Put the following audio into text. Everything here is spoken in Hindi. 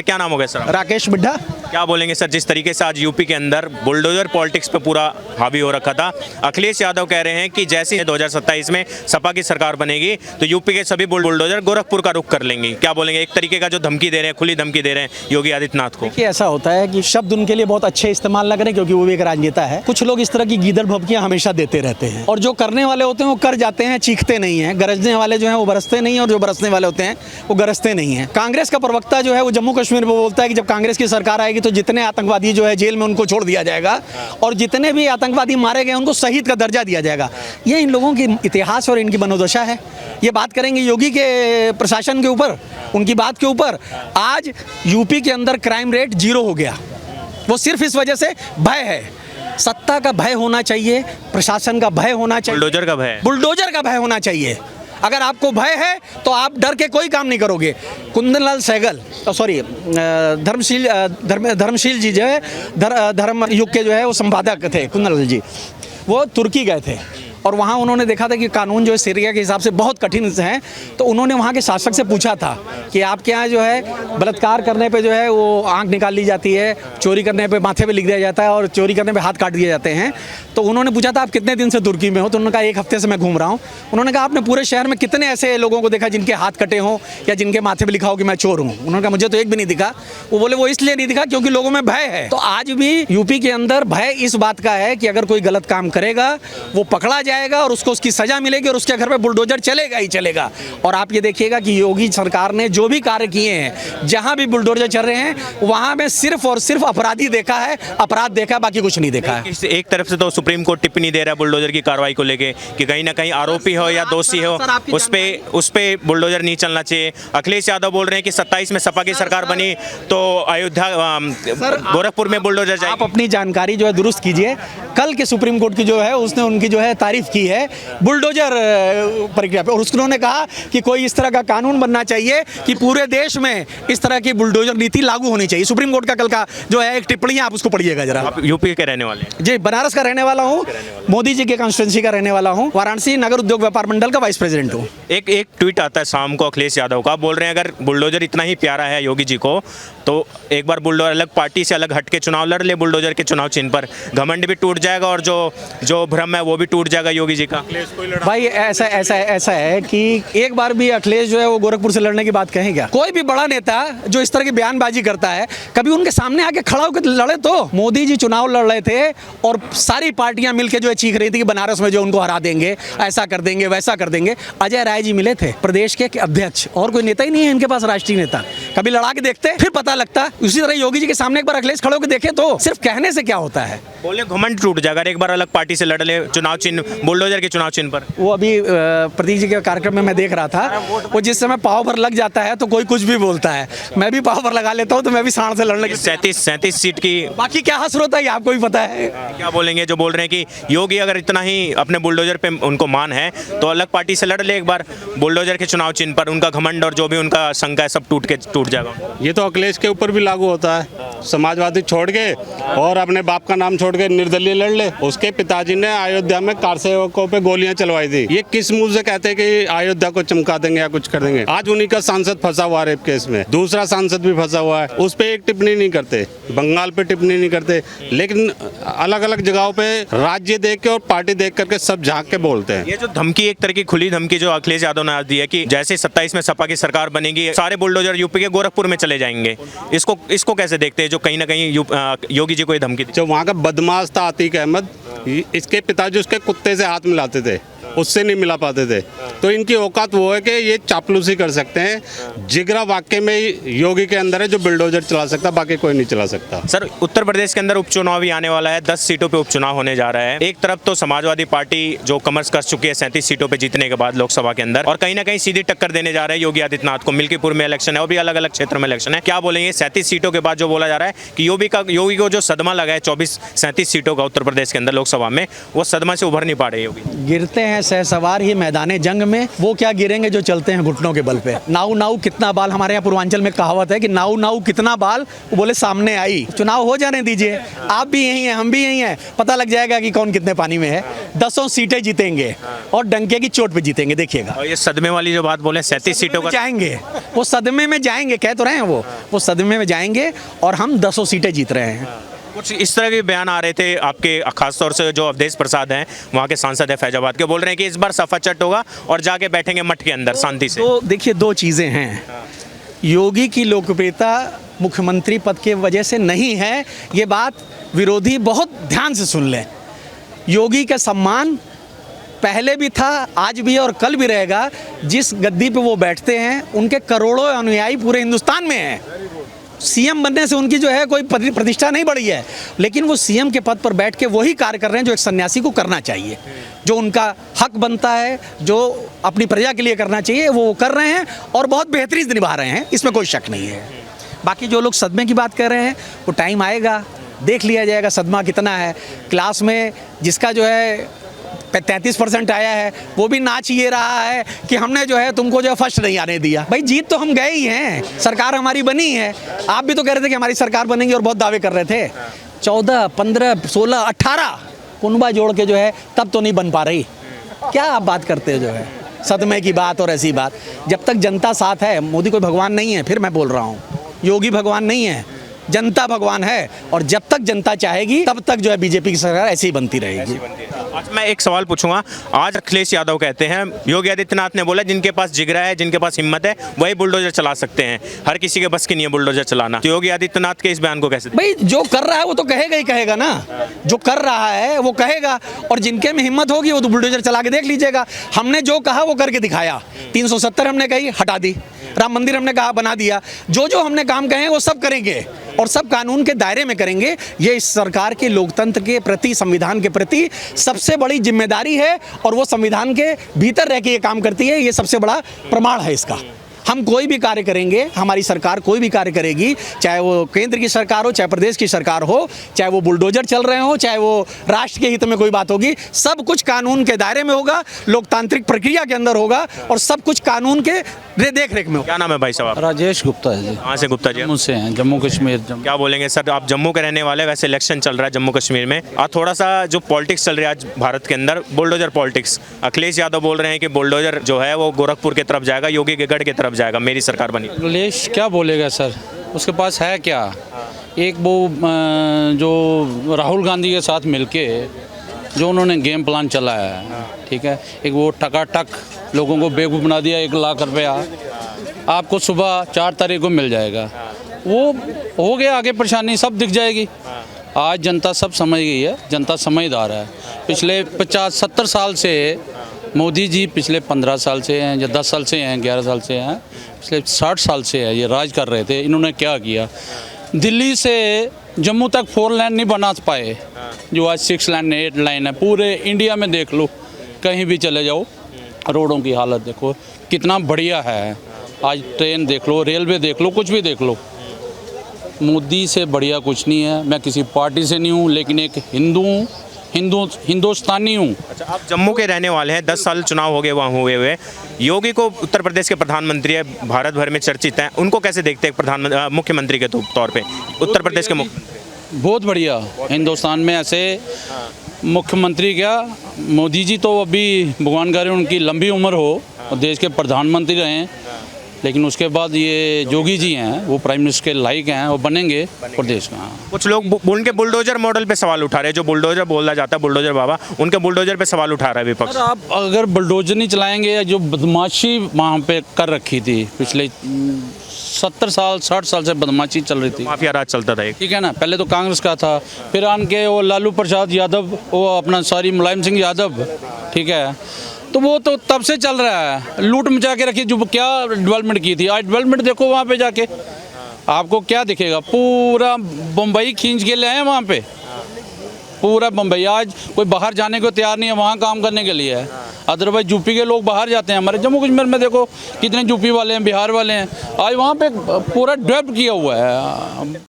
क्या नाम हो गया सर? राकेश बिड्ढा। क्या बोलेंगे सर, जिस तरीके से आज यूपी के अंदर बुलडोजर पॉलिटिक्स पे पूरा हावी हो रखा था, अखिलेश यादव कह रहे हैं कि जैसे 2027 में सपा की सरकार बनेगी तो यूपी के सभी बुलडोजर गोरखपुर का रुख कर लेंगे। क्या बोलेंगे, एक तरीके का जो धमकी दे रहे हैं, खुली धमकी दे रहे हैं योगी आदित्यनाथ को? कि ऐसा होता है कि शब्द उनके लिए बहुत अच्छे इस्तेमाल लग रहे हैं क्योंकि वो भी एक राजनेता है। कुछ लोग इस तरह की गीदड़ भभकियां हमेशा देते रहते हैं और जो करने वाले होते हैं वो कर जाते हैं, चीखते नहीं है। गरजने वाले जो हैं वो बरसते नहीं है और जो बरसने वाले होते हैं वो गरजते नहीं है। कांग्रेस का प्रवक्ता जो है वो जम्मू कश्मीर में बोलता है कि जब कांग्रेस की सरकार आएगी तो जितने आतंकवादी जो है जेल में उनको छोड़ दिया जाएगा और जितने भी आतंकवादी मारे गए उनको शहीद का दर्जा दिया जाएगा। ये इन लोगों की इतिहास और इनकी मनोदशा है। ये बात करेंगे योगी के प्रशासन के ऊपर, उनकी बात के ऊपर। आज यूपी के अंदर क्राइम रेट 0 हो गया, वो सिर्फ इस वजह से भय है। सत्ता का भय होना चाहिए, प्रशासन का भय होना चाहिए, बुलडोजर का भय, बुलडोजर का भय होना चाहिए। अगर आपको भय है तो आप डर के कोई काम नहीं करोगे। कुंदन लाल सहगल, सॉरी धर्मशील जी जो है, धर्म युग के जो है वो संपादक थे कुंदन लाल जी, वो तुर्की गए थे और वहाँ उन्होंने देखा था कि कानून जो है सीरिया के हिसाब से बहुत कठिन हैं। तो उन्होंने वहाँ के शासक से पूछा था कि आपके यहाँ जो है बलात्कार करने पे जो है वो आंख निकाल ली जाती है, चोरी करने पे माथे पे लिख दिया जाता है और चोरी करने पे हाथ काट दिए जाते हैं। तो उन्होंने पूछा था आप कितने दिन से तुर्की में हो? तो उन्होंने कहा 1 हफ्ते से मैं घूम रहा हूँ। उन्होंने कहा आपने पूरे शहर में कितने ऐसे लोगों को देखा जिनके हाथ कटे हों या जिनके माथे पर लिखा हो कि मैं चोर हूँ? उन्होंने कहा मुझे तो एक भी नहीं दिखा। वो बोले वो इसलिए नहीं दिखा क्योंकि लोगों में भय है। तो आज भी यूपी के अंदर भय इस बात का है कि अगर कोई गलत काम करेगा वो पकड़ा जाएगा और उसको उसकी सजा मिलेगी और उसके घर पे बुलडोजर चलेगा ही चलेगा। और आप ये देखिएगा कि योगी सरकार ने जो भी कार्य किए हैं, जहां भी बुलडोजर चल रहे हैं वहां में सिर्फ और सिर्फ अपराधी देखा है, अपराध देखा है, बाकी कुछ नहीं देखा है। एक तरफ से तो सुप्रीम कोर्ट टिप्पणी दे रहा है बुलडोजर की कार्रवाई को लेके कि कहीं ना कहीं आरोपी हो या दोषी हो उस पे बुलडोजर नहीं चलना चाहिए। अखिलेश यादव बोल रहे हैं कि 27 में सपा की सरकार बनी तो अयोध्या गोरखपुर में बुलडोजर जाए। आप अपनी जानकारी जो है दुरुस्त कीजिए। कल के सुप्रीम कोर्ट की जो है उसने उनकी जो है तारीफ की है बुलडोजर प्रक्रिया पे और उन्होंने कहा कि कोई इस तरह का कानून बनना चाहिए कि पूरे देश में इस तरह की बुलडोजर नीति लागू होनी चाहिए। सुप्रीम कोर्ट का कल का जो है एक टिप्पणी, आप उसको पढ़िएगा जरा। आप यूपी के रहने वाले हैं? जी, बनारस का रहने वाला हूँ, मोदी जी के कॉन्स्टिट्यूंसी का रहने वाला हूँ, वाराणसी नगर उद्योग व्यापार मंडल का वाइस प्रेसिडेंट हूँ। एक ट्वीट आता है शाम को अखिलेश यादव का, बोल रहे हैं अगर बुलडोजर इतना ही प्यारा है योगी जी को तो एक बार बुलडोजर अलग पार्टी से अलग हट के चुनाव लड़ ले, बुलडोजर के चुनाव चिन्ह पर घमंड भी टूट जाएगा और जो भ्रम है वो भी टूट जाएगा योगी जी का। भाई ऐसा है कि एक बार भी अखिलेश जो है वो गोरखपुर से लड़ने की बात कहें क्या? कोई भी बड़ा नेता जो इस तरह की बयानबाजी करता है कभी उनके सामने आके खड़ा होकर लड़े तो। मोदी जी चुनाव लड़ रहे थे और सारी पार्टियां मिलकर जो है चीख रही थी कि बनारस में जो उनको हरा देंगे, ऐसा कर देंगे, वैसा कर देंगे। अजय राय जी मिले थे, प्रदेश के अध्यक्ष, और कोई नेता ही नहीं है इनके पास राष्ट्रीय नेता। कभी लड़ा के देखते फिर पता लगता। उसी तरह योगी जी के सामने एक बार अखिलेश खड़े होकर देखे तो सिर्फ कहने से क्या होता है? बोले घमंड टूट जाएगा एक बार अलग पार्टी से लड़ ले चुनाव चिन्ह, बुलडोजर के चुनाव चिन्ह पर। वो अभी प्रतीक जी के कार्यक्रम में मैं देख रहा था, वो जिस समय पाव पर लग जाता है तो कोई कुछ भी बोलता है। मैं भी पाव पर लगा लेता हूँ तो मैं भी सांड से लड़ने की 37 सीट की। बाकी क्या हसरत है ये आपको भी पता है। क्या बोलेंगे जो बोल रहे हैं कि योगी अगर इतना ही अपने बुलडोजर पे उनको मान है तो अलग पार्टी से लड़ ले एक बार बुलडोजर के चुनाव चिन्ह पर, उनका घमंड और जो भी उनका शंका है सब टूट जाएगा। ये तो अखिलेश के ऊपर भी लागू होता है। समाजवादी छोड़ के और अपने बाप का नाम छोड़ के निर्दलीय लड़ ले। उसके पिताजी ने अयोध्या में कार सेवकों पे गोलियां चलवाई थी। ये किस मुंह से कहते हैं कि अयोध्या को चमका देंगे या कुछ कर देंगे? आज उन्हीं का सांसद फंसा हुआ रेप केस में, दूसरा सांसद भी फंसा हुआ है, उस पे एक टिप्पणी नहीं करते, बंगाल पे टिप्पणी नहीं करते, लेकिन अलग अलग जगहों पे राज्य देख के और पार्टी देख करके सब झांक के बोलते हैं। ये जो धमकी, एक तरह की खुली धमकी जो अखिलेश यादव ने आज दी है कि जैसे 27 में सपा की सरकार बनेगी सारे बुलडोजर यूपी के गोरखपुर में चले जाएंगे, इसको कैसे देखते हैं जो कहीं ना कहीं योगी जी को ये धमकी दी? जो वहाँ का बदमाश था आतिक अहमद, इसके पिताजी उसके कुत्ते से हाथ मिलाते थे, उससे नहीं मिला पाते थे। तो इनकी औकात वो है कि ये चापलूसी कर सकते हैं। जिगरा वाकई में योगी के अंदर है जो बुलडोजर चला सकता, बाकी कोई नहीं चला सकता। सर, उत्तर प्रदेश के अंदर उपचुनाव भी आने वाला है, 10 सीटों पे उपचुनाव होने जा रहा है। एक तरफ तो समाजवादी पार्टी जो कमर कस चुकी है 37 सीटों पे जीतने के बाद लोकसभा के अंदर, और कहीं ना कहीं सीधी टक्कर देने जा रहे हैं योगी आदित्यनाथ को। मिल्कीपुर में इलेक्शन है और भी अलग अलग क्षेत्र में इलेक्शन है। क्या बोलेंगे 37 सीटों के बाद जो बोला जा रहा है कि योगी को जो सदमा लगा है 37 सीटों का उत्तर प्रदेश के अंदर लोकसभा लोकसभा में, वो सदमा से उभर नहीं पा रहे योगी। गिरते हैं सहसवार ही मैदान जंग में, वो क्या गिरेंगे जो चलते हैं घुटनों के बल पे। नाऊ नाऊ कितना बाल, हमारे यहाँ पूर्वांचल में कहावत है कि नाऊ नाऊ कितना बाल, वो बोले सामने आई। चुनाव हो जाने दीजिए, आप भी यही हैं, हम भी यही हैं, पता लग जाएगा कि कौन कितने पानी में है। 10 सीटें जीतेंगे और डंके की चोट पे जीतेंगे, देखिएगा। और ये सदमे वाली जो बात बोले 37 सीटों का जाएंगे, वो सदमे में जाएंगे, कह तो रहे हैं वो सदमे में जाएंगे और हम 10 सीटें जीत रहे हैं। कुछ इस तरह के बयान आ रहे थे आपके, खासतौर से जो अवधेश प्रसाद हैं वहाँ के सांसद है फैजाबाद के, बोल रहे हैं कि इस बार सफा चट होगा और जाके बैठेंगे मठ के अंदर शांति से। तो देखिए, 2 चीज़ें हैं। योगी की लोकप्रियता मुख्यमंत्री पद के वजह से नहीं है, ये बात विरोधी बहुत ध्यान से सुन लें। योगी का सम्मान पहले भी था, आज भी और कल भी रहेगा। जिस गद्दी पे वो बैठते हैं उनके करोड़ों अनुयायी पूरे हिंदुस्तान में हैं। सीएम बनने से उनकी जो है कोई प्रतिष्ठा नहीं बढ़ी है, लेकिन वो सीएम के पद पर बैठ के वही कार्य कर रहे हैं जो एक सन्यासी को करना चाहिए, जो उनका हक बनता है, जो अपनी प्रजा के लिए करना चाहिए, वो कर रहे हैं और बहुत बेहतरीन से निभा रहे हैं, इसमें कोई शक नहीं है। बाकी जो लोग सदमे की बात कर रहे हैं, वो टाइम आएगा, देख लिया जाएगा सदमा कितना है। क्लास में जिसका जो है 33% आया है, वो भी नाच ये रहा है कि हमने जो है तुमको जो है फर्स्ट नहीं आने दिया। भाई जीत तो हम गए ही हैं, सरकार हमारी बनी है। आप भी तो कह रहे थे कि हमारी सरकार बनेगी और बहुत दावे कर रहे थे। 14, 15, 16, 18 कुनबा जोड़ के जो है तब तो नहीं बन पा रही। क्या आप बात करते हो जो है सदमे की बात और ऐसी बात। जब तक जनता साथ है, मोदी कोई भगवान नहीं है, फिर मैं बोल रहा हूँ, योगी भगवान नहीं है, जनता भगवान है। और जब तक जनता चाहेगी तब तक जो है बीजेपी की सरकार ऐसे ही बनती रहेगी। आज मैं एक सवाल पूछूंगा। आज अखिलेश यादव कहते हैं, योगी आदित्यनाथ ने बोला जिनके पास जिगरा है, जिनके पास हिम्मत है, वही बुलडोजर चला सकते हैं, हर किसी के बस की नहीं है बुलडोजर चलाना। तो योगी आदित्यनाथ के इस बयान को कैसे? भाई जो कर रहा है वो तो कहेगा ही कहेगा ना, जो कर रहा है वो कहेगा, और जिनके में हिम्मत होगी वो तो बुलडोजर चला के देख लीजिएगा। हमने जो कहा वो करके दिखाया। 370 हमने कही, हटा दी। राम मंदिर हमने कहा, बना दिया। जो हमने काम कहे वो सब करेंगे और सब कानून के दायरे में करेंगे। ये इस सरकार के लोकतंत्र के प्रति, संविधान के प्रति सबसे बड़ी जिम्मेदारी है, और वो संविधान के भीतर रह के ये काम करती है। ये सबसे बड़ा प्रमाण है इसका। हम कोई भी कार्य करेंगे, हमारी सरकार कोई भी कार्य करेगी, चाहे वो केंद्र की सरकार हो, चाहे प्रदेश की सरकार हो, चाहे वो बुलडोजर चल रहे हो, चाहे वो राष्ट्र के हित में कोई बात होगी, सब कुछ कानून के दायरे में होगा, लोकतांत्रिक प्रक्रिया के अंदर होगा, और सब कुछ कानून के देख रेख में होगा। क्या नाम है भाई साहब? राजेश गुप्ता है जी। कहाँ से गुप्ता जी? जम्मू से हैं, जम्मू कश्मीर। क्या बोलेंगे सर, आप जम्मू के रहने वाले, वैसे इलेक्शन चल रहा है जम्मू कश्मीर में, और थोड़ा सा जो पॉलिटिक्स चल रही है आज भारत के अंदर, बुलडोजर पॉलिटिक्स। अखिलेश यादव बोल रहे हैं कि बुलडोजर जो है वो गोरखपुर की तरफ जाएगा, योगी के गढ़ की तरफ जाएगा, मेरी सरकार बनी। अखिलेश क्या बोलेगा सर, उसके पास है क्या? एक वो जो राहुल गांधी के साथ मिलके जो उन्होंने गेम प्लान चलाया है, ठीक है, एक वो टकाटक लोगों को बेवकूफ़ बना दिया, 1 लाख रुपया आपको सुबह 4 तारीख को मिल जाएगा, वो हो गया। आगे परेशानी सब दिख जाएगी। आज जनता सब समझ गई है, जनता समझदार है। पिछले 50-70 साल से मोदी जी, पिछले 15 साल से हैं या 10 साल से हैं, 11 साल से हैं, पिछले 60 साल से है ये राज कर रहे थे। इन्होंने क्या किया? दिल्ली से जम्मू तक 4 लाइन नहीं बना पाए, जो आज 6 लाइन 8 लाइन है। पूरे इंडिया में देख लो, कहीं भी चले जाओ, रोडों की हालत देखो कितना बढ़िया है। आज ट्रेन देख लो, रेलवे देख लो, कुछ भी देख लो, मोदी से बढ़िया कुछ नहीं है। मैं किसी पार्टी से नहीं हूँ, लेकिन एक हिंदुस्तानी हूँ। अच्छा, आप जम्मू के रहने वाले हैं, 10 साल चुनाव हो गए वहाँ हुए हुए। योगी को उत्तर प्रदेश के प्रधानमंत्री है, भारत भर में चर्चित हैं, उनको कैसे देखते हैं मुख्यमंत्री के तौर पे उत्तर प्रदेश के मुख्यमंत्री? बहुत बढ़िया। हिंदुस्तान में ऐसे मुख्यमंत्री क्या, मोदी जी तो अभी भगवान करे उनकी लंबी उम्र हो और देश के प्रधानमंत्री रहें, लेकिन उसके बाद ये योगी जी हैं, वो प्राइम मिनिस्टर के लायक हैं, वो बनेंगे प्रदेश का। कुछ लोग उनके बुलडोजर मॉडल पे सवाल उठा रहे हैं, जो बुलडोजर बोला जाता है, बुलडोजर बाबा, उनके बुलडोजर पे सवाल उठा रहा है विपक्ष। आप अगर बुलडोजर नहीं चलाएंगे, या जो बदमाशी वहाँ पे कर रखी थी पिछले 70 साल 60 साल से बदमाशी चल रही थी, माफिया राज चलता था, ठीक है ना। पहले तो कांग्रेस का था, फिर आन के वो लालू प्रसाद यादव, वो अपना मुलायम सिंह यादव, ठीक है, तो वो तो तब से चल रहा है। लूट मचा के रखी, जो क्या डेवलपमेंट की थी, आज डेवलपमेंट देखो वहाँ पे जाके आपको क्या दिखेगा। पूरा बम्बई खींच के ले आए वहाँ पे, पूरा बम्बई। आज कोई बाहर जाने को तैयार नहीं है, वहाँ काम करने के लिए है। अदरवाइज यूपी के लोग बाहर जाते हैं। हमारे जम्मू कश्मीर में देखो कितने यूपी वाले हैं, बिहार वाले हैं, आज वहाँ पे पूरा डेवलप किया हुआ है।